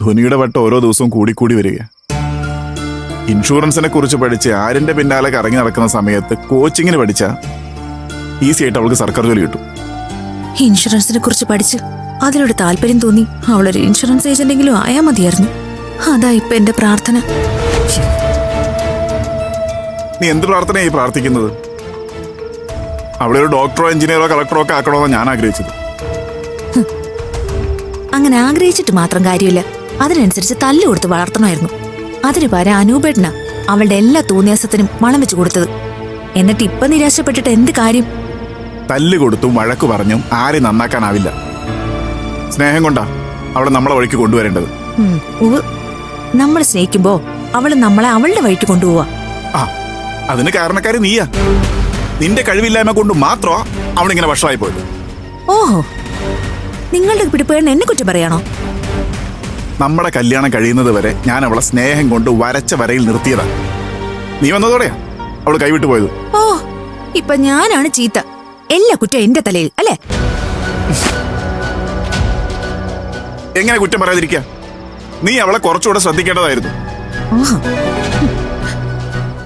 ധ്വനിയുടെ വട്ടം ഓരോ ദിവസവും കൂടിക്കൂടി വരിക. ഇൻഷുറൻസിനെ കുറിച്ച് പഠിച്ച് ആരിന്റെ പിന്നാലെ കറങ്ങി നടക്കുന്ന സമയത്ത് കോച്ചിങ്ങിന് പഠിച്ച ഈസി ആയിട്ട് അവൾക്ക് സർക്കാർ ജോലി കിട്ടും. ഇൻഷുറൻസിനെ കുറിച്ച് പഠിച്ച് അതിലൊരു താല്പര്യം തോന്നി അവളൊരു ഇൻഷുറൻസ് ഏജന്റെങ്കിലും ആയാ മതിയായിരുന്നു. അതാ ഇപ്പൊ എന്റെ പ്രാർത്ഥന. നീ എന്ത് പ്രാർത്ഥനയായി പ്രാർത്ഥിക്കുന്നത്? അവിടെ ഒരു ഡോക്ടറോ എഞ്ചിനീയറോ കളക്ടറോ ഒക്കെ ആക്കണമെന്നാണ് ഞാൻ ആഗ്രഹിച്ചത്. അങ്ങനെ ആഗ്രഹിച്ചിട്ട് മാത്രം കാര്യമില്ല, അതിനനുസരിച്ച് തല്ലു കൊടുത്ത് വളർത്തണമായിരുന്നു. അതിന് പകരം അനൂപേട്ടനാ അവളുടെ എല്ലാ തോന്നിയാസത്തിനും വളം വെച്ചു കൊടുത്തത്. എന്നിട്ട് ഇപ്പൊ നിരാശപ്പെട്ടിട്ട് എന്ത് കാര്യം? തല്ല് കൊടുത്തും വഴക്കു പറഞ്ഞും ആരെയും നന്നാക്കാനാവില്ല. സ്നേഹം കൊണ്ടാ അവളെ നമ്മളെ വഴിക്ക് കൊണ്ടുവരേണ്ടത്. നമ്മൾ സ്നേഹിക്കുമ്പോ അവള് നമ്മളെ അവളുടെ വഴിക്ക് കൊണ്ടുപോവാ. ആ, അതിന് കാരണക്കാരി നീയാ. നിന്റെ കഴിവില്ലായ്മ കൊണ്ട് മാത്രമാ അവളിങ്ങനെ വഷളായി പോയത്. ഓഹോ, നിങ്ങളുടെ പിടിപ്പേടിന് എന്നെ കുറ്റം പറയാണോ? നമ്മുടെ കല്യാണം കഴിയുന്നത് വരെ ഞാൻ അവളെ സ്നേഹം കൊണ്ട് വരച്ച വരയിൽ നിർത്തിയതാ. നീ വന്നതോടെയാ അവള് കൈവിട്ടു പോയത്. ഓ, ഇപ്പൊ ഞാനാണ് ചീത്ത. എല്ലാ കുറ്റം എന്റെ തലയിൽ അല്ലേ? എങ്ങനെ കുറ്റം പറയാതിരിക്ക? നീ അവളെ കുറച്ചുകൂടെ ശ്രദ്ധിക്കേണ്ടതായിരുന്നു.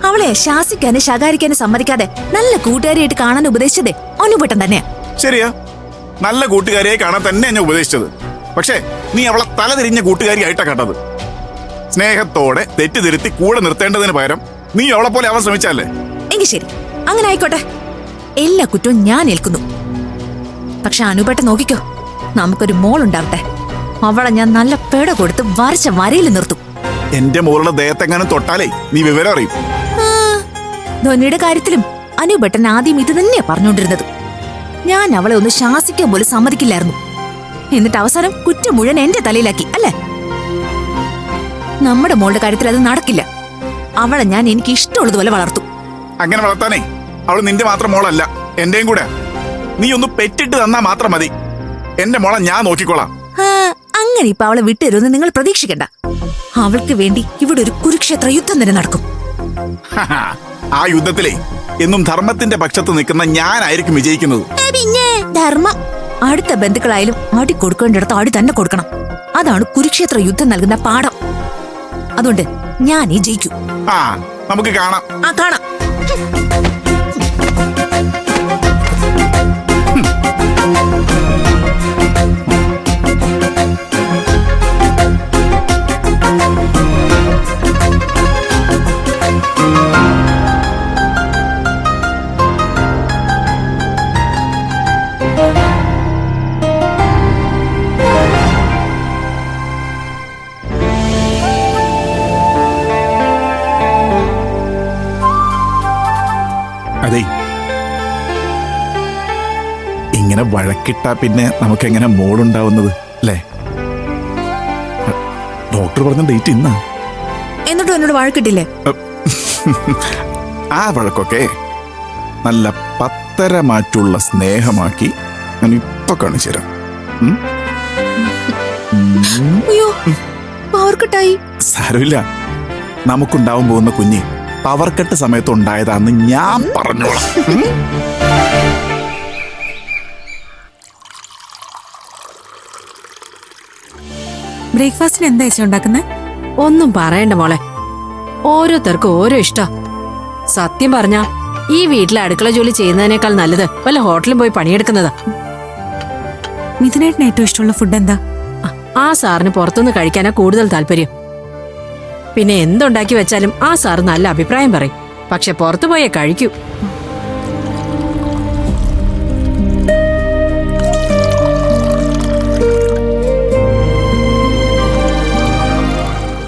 അവളെ ശാസിക്കാനും ശകാരിക്കാനും സമ്മതിക്കാതെ നല്ല കൂട്ടുകാരിയായിട്ട് കാണാൻ ഉപദേശിച്ചതേ അനുപേട്ടൻ തന്നെയാ. ശരിയാ, നല്ല കൂട്ടുകാരിയായി കാണാൻ തന്നെ ഞാൻ ഉപദേശിച്ചത്. പക്ഷേ നീ അവളെ തലതിരിഞ്ഞ കൂട്ടുകാരിയായിട്ടാ കണ്ടത്. സ്നേഹത്തോടെ തെറ്റിതിരുത്തി കൂടെ നിർത്തേണ്ടതിന് പകരം നീ അവളെ പോലെ ആവാൻ ശ്രമിച്ചല്ലേ? എങ്കിൽ ശരി, അങ്ങനെ ആയിക്കോട്ടെ. എല്ലാ കുറ്റവും ഞാൻ ഏൽക്കുന്നു. പക്ഷെ അനുപേട്ടൻ നോക്കിക്കോ, നമുക്കൊരു മോളുണ്ടാവട്ടെ. അവളെ ഞാൻ നല്ല പേട കൊടുത്ത് വരച്ച വരയിൽ നിർത്തും. എന്റെ മോളുടെ ദേഹത്തെങ്ങാനും തൊട്ടാലേ നീ വിവരം അറിയും. ധോനിയുടെ കാര്യത്തിലും അനുപേട്ടൻ ആദ്യം ഇത് തന്നെയാ പറഞ്ഞുകൊണ്ടിരുന്നത്. ഞാൻ അവളെ ഒന്ന് ശാസിക്കാൻ പോലും സമ്മതിക്കില്ലായിരുന്നു. എന്നിട്ട് അവസാനം കുറ്റം മുഴുവൻ എന്റെ തലയിലാക്കി അല്ലേ? നമ്മുടെ മോളുടെ കാര്യത്തിൽ അത് നടക്കില്ല. അവളെ ഞാൻ എനിക്ക് ഇഷ്ടമുള്ളതുപോലെ വളർത്തും. അങ്ങനെ വളർത്താനേ അവള് നിന്റെ മാത്രം മോളല്ല, എന്റെയും കൂടെ. നീ ഒന്ന് പെറ്റിട്ട് തന്നാ മാത്രം മതി. എന്റെ മോളെ ഞാൻ നോക്കിക്കോളാം. അങ്ങനെ ഇപ്പൊ അവളെ വിട്ടുതരുമെന്ന് നിങ്ങൾ പ്രതീക്ഷിക്കണ്ട. അവൾക്ക് വേണ്ടി ഇവിടെ ഒരു കുരുക്ഷേത്ര യുദ്ധം തന്നെ നടക്കും. ആ യുദ്ധത്തിലെ എന്നും ധർമ്മത്തിന്റെ പക്ഷത്ത് നിൽക്കുന്ന ഞാനായിരിക്കും വിജയിക്കുന്നത്. പിന്നെ ധർമ്മം അടുത്ത ബന്ധുക്കളായാലും അടി കൊടുക്കേണ്ടിടത്ത് അടി തന്നെ കൊടുക്കണം. അതാണ് കുരുക്ഷേത്ര യുദ്ധം നൽകുന്ന പാഠം. അതുകൊണ്ട് ഞാൻ ഈ ജയിക്കും. നമുക്ക് കാണാം. കാണാം. അതെ, ഇങ്ങനെ വഴക്കിട്ടാ പിന്നെ നമുക്കെങ്ങനെ മോളുണ്ടാവുന്നത് അല്ലേ? ഡോക്ടർ പറഞ്ഞ ഡേറ്റ് ഇന്നാ. എന്നിട്ടും എന്നോട് വഴക്കിട്ടില്ലേ? ആ വഴക്കൊക്കെ നല്ല പത്തരമാറ്റുള്ള സ്നേഹമാക്കി ഞാൻ ഇപ്പൊ കാണിച്ചു തരാം. അയ്യോ, പവർക്കട്ടായി. സാരമില്ല, നമുക്കുണ്ടാവാൻ പോകുന്ന കുഞ്ഞ് പവർക്കെട്ട് സമയത്ത് ഉണ്ടായതാന്ന് ഞാൻ പറഞ്ഞോളാം. ബ്രേക്ക്ഫാസ്റ്റിന് എന്താ ചേച്ചി ഉണ്ടാക്കുന്നത്? ഒന്നും പറയണ്ട മോളെ, ഓരോരുത്തർക്കും ഓരോ ഇഷ്ടാ. സത്യം പറഞ്ഞാ ഈ വീട്ടിലെ അടുക്കള ജോലി ചെയ്യുന്നതിനേക്കാൾ നല്ലത് വല്ല ഹോട്ടലിൽ പോയി പണിയെടുക്കുന്നതാ. മിഥുനേട്ടന് ഏറ്റവും ഇഷ്ടമുള്ള ഫുഡ് എന്താ? ആ സാറിന് പുറത്തുനിന്ന് കഴിക്കാനാ കൂടുതൽ താല്പര്യം. പിന്നെ എന്തുണ്ടാക്കി വെച്ചാലും ആ സാറ് നല്ല അഭിപ്രായം പറയും. പക്ഷെ പുറത്തു പോയേ കഴിക്കൂ.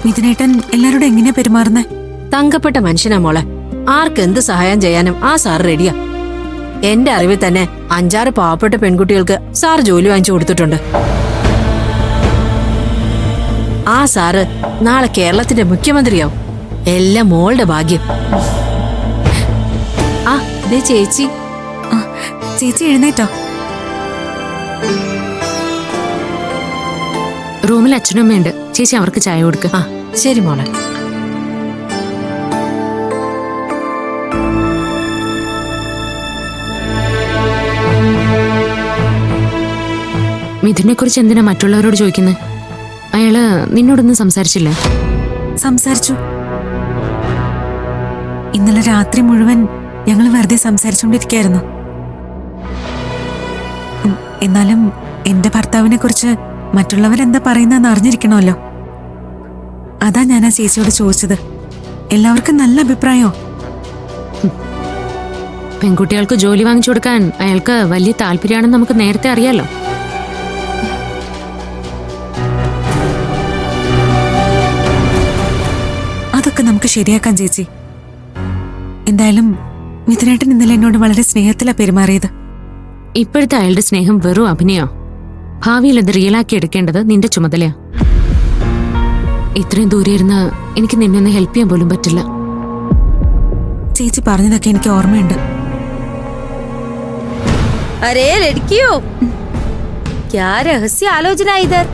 മിഥുനേട്ടൻ എല്ലാരോടും എങ്ങനെയാ പെരുമാറുന്നേ? തങ്കപ്പെട്ട മനുഷ്യനാ മോളെ. ആർക്കെന്ത് സഹായം ചെയ്യാനും ആ സാർ റെഡിയാ. എന്റെ അറിവിൽ തന്നെ 5-6 പാവപ്പെട്ട പെൺകുട്ടികൾക്ക് സാർ ജോലി വാങ്ങിച്ചു കൊടുത്തിട്ടുണ്ട്. ആ സാറ് നാളെ കേരളത്തിന്റെ മുഖ്യമന്ത്രിയാവും. എല്ലാം മോളുടെ ഭാഗ്യം. ആ ദേ ചേച്ചി. ചേച്ചി എഴുന്നേറ്റോ? റൂമിൽ അച്ഛനും അമ്മയുണ്ട്. ചേച്ചി അവർക്ക് ചായ കൊടുക്ക. ശരി മോളെ. മിഥുനെ കുറിച്ച് എന്തിനാ മറ്റുള്ളവരോട് ചോദിക്കുന്നത്? അയാള് നിന്നോടൊന്നും സംസാരിച്ചില്ലേ? സംസാരിച്ചു. ഇന്നലെ രാത്രി മുഴുവൻ ഞങ്ങൾ വെറുതെ സംസാരിച്ചുകൊണ്ടിരിക്കുകയായിരുന്നു. എന്നാലും എന്റെ ഭർത്താവിനെ കുറിച്ച് മറ്റുള്ളവരെന്താ പറയുന്നതെന്ന് അറിഞ്ഞിരിക്കണമല്ലോ. അതാ ഞാൻ ആ ചേച്ചിയോട് ചോദിച്ചത്. എല്ലാവർക്കും നല്ല അഭിപ്രായമോ? പെൺകുട്ടികൾക്ക് ജോലി വാങ്ങിച്ചു കൊടുക്കാൻ അയാൾക്ക് വലിയ താല്പര്യമാണെന്ന് നമുക്ക് നേരത്തെ അറിയാലോ. അതൊക്കെ നമുക്ക് ശരിയാക്കാം ചേച്ചി. എന്തായാലും മിഥുനേട്ടൻ ഇന്നലെ എന്നോട് വളരെ സ്നേഹത്തിലാ പെരുമാറിയത്. ഇപ്പോഴത്തെ അയാളുടെ സ്നേഹം വെറും അഭിനയോ? ഭാവിയിൽ അത് റിയലാക്കി എടുക്കേണ്ടത് നിന്റെ ചുമതലയാ. ഇത്രയും ദൂരെ ഇരുന്ന് എനിക്ക് നിന്നെ ഒന്ന് ഹെൽപ്പ് ചെയ്യാൻ പോലും പറ്റില്ല. ചേച്ചി പറഞ്ഞതൊക്കെ എനിക്ക് ഓർമ്മയുണ്ട്. अरे लड़कियों, क्या रहस्य आलोचना इधर?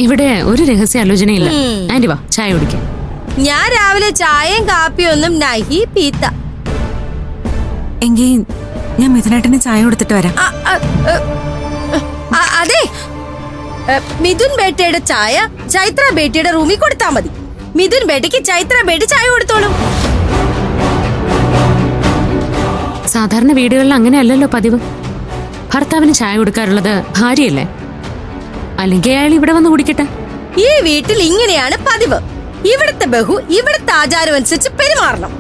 ഇവിടെ ഒരു രഹസ്യ ആലോചനയില്ല. ആന്റി വാ, ചായ കുടിക്കാം. ഞാൻ രാവിലെ ചായയും കാപ്പിയും ഒന്നും നഹി പീത്ത. എങ്കിൽ ഞാൻ മിഥുനേട്ടന് ചായ കൊടുത്തിട്ട് വരാം. അതെ, മിഥുൻ ബേട്ടയുടെ ചായ ചൈത്ര ബേട്ടിയുടെ റൂമിൽ കൊടുത്താൽ മതി. മിഥുൻ ബേട്ടയ്ക്ക് ചൈത്ര ബേട്ടി ചായ കൊടുത്തോളും. സാധാരണ വീടുകളിൽ അങ്ങനെയല്ലല്ലോ പതിവ്. ഭർത്താവിന് ചായ കൊടുക്കാറുള്ളത് ഭാര്യയല്ലേ? അല്ലെങ്കിൽ അയാൾ ഇവിടെ വന്ന് കുടിക്കട്ടെ. ഈ വീട്ടിൽ ഇങ്ങനെയാണ് പതിവ്. ഇവിടുത്തെ ബഹു ഇവിടുത്തെ ആചാരം അനുസരിച്ച് പെരുമാറണം.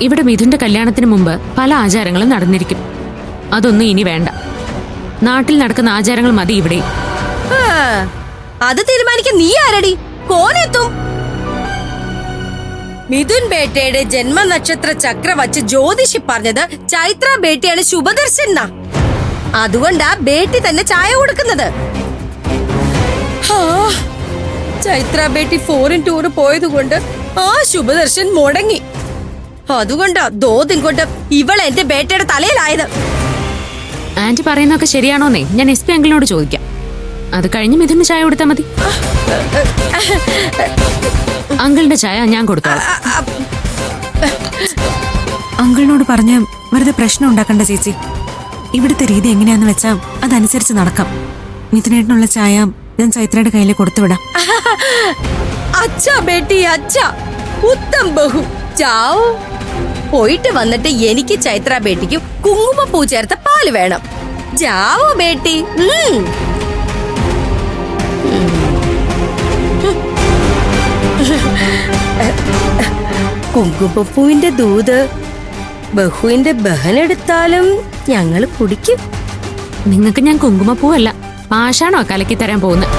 ഇവിടെ മിഥുന്റെ കല്യാണത്തിന് മുമ്പ് പല ആചാരങ്ങളും നടന്നിരിക്കും. അതൊന്നും ഇനി വേണ്ട. നാട്ടിൽ നടക്കുന്ന ആചാരങ്ങൾ മതി ഇവിടെ. അത് തീരുമാനിക്കാൻ നീ ആരടി? കോനെത്തും? മിഥുൻ ബേട്ടയുടെ ജന്മനക്ഷത്ര ചക്ര വച്ച് ജ്യോതിഷി പറഞ്ഞത് ചൈത്ര ബേട്ടിയാണ് ശുഭദർശൻ എന്നാ. അതുകൊണ്ടാ ബേട്ടി തന്നെ ചായ കൊടുക്കുന്നത്. ചൈത്ര ബേട്ടി ഫോറിൻ ടൂർ പോയത് കൊണ്ട് ആ ശുഭദർശൻ മുടങ്ങി. അതുകൊണ്ടാ ദോദിൻ കൊണ്ട് ഇവൾ എന്റെ ബേട്ടയുടെ തലയിലായത്. ആന്റി പറയുന്നതൊക്കെ ശരിയാണോന്നേ ഞാൻ SP അങ്കിളിനോട് ചോദിക്കാം. അത് കഴിഞ്ഞ് മിഥുന് ചായ കൊടുത്താൽ മതി. അങ്കിളിന്റെ ചായ ഞാൻ കൊടുത്തോളാം. അങ്കിളിനോട് പറഞ്ഞ് വെറുതെ പ്രശ്നം ഉണ്ടാക്കണ്ട ചേച്ചി. ഇവിടുത്തെ രീതി എങ്ങനെയാന്ന് വെച്ചാ അതനുസരിച്ച് നടക്കാം. മിഥുനേട്ടനുള്ള ചായ ഞാൻ ചൈത്രയുടെ കയ്യിൽ കൊടുത്തുവിടാം. അച്ഛാ ബേട്ടി അച്ഛാ, ഉത്തം ബഹു ചാവോ. പോയിട്ട് വന്നിട്ട് എനിക്ക് ചൈത്ര ബേട്ടിക്കും കുങ്കുമപ്പൂ ചേർത്ത പാല് വേണം. ജാവോ ബേട്ടി. കുങ്കുമപ്പൂവിന്റെ ദൂത് ബഹുവിന്റെ ബഹനെടുത്താലും ഞങ്ങൾ കുടിക്കും. നിങ്ങൾക്ക് ഞാൻ കുങ്കുമപ്പൂവല്ല പാഷാണോ കലക്കി തരാൻ പോകുന്നത്?